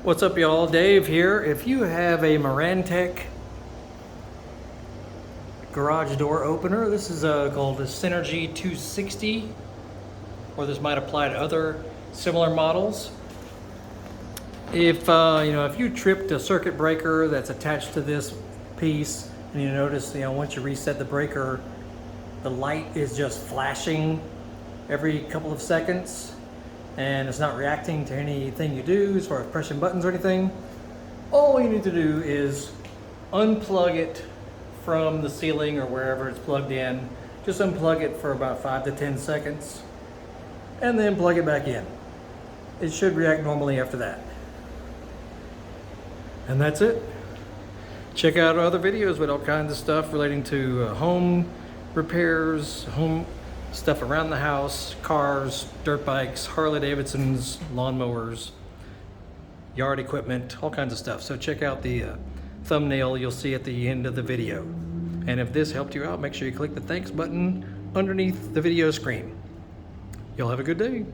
What's up, y'all? Dave here. If you have a Marantec garage door opener, this is called the Synergy 260, or this might apply to other similar models. If if you tripped a circuit breaker that's attached to this piece, and you notice, once you reset the breaker, the light is just flashing every couple of seconds, and it's not reacting to anything you do as far as pressing buttons or anything, all you need to do is unplug it from the ceiling or wherever it's plugged in. Just unplug it for about 5 to 10 seconds and then plug it back in. It should react normally after that. And that's it. Check out other videos with all kinds of stuff relating to home repairs, home stuff around the house, cars, dirt bikes, Harley Davidsons, lawnmowers, yard equipment, all kinds of stuff. So check out the thumbnail you'll see at the end of the video. And if this helped you out, make sure you click the thanks button underneath the video screen. Y'all have a good day.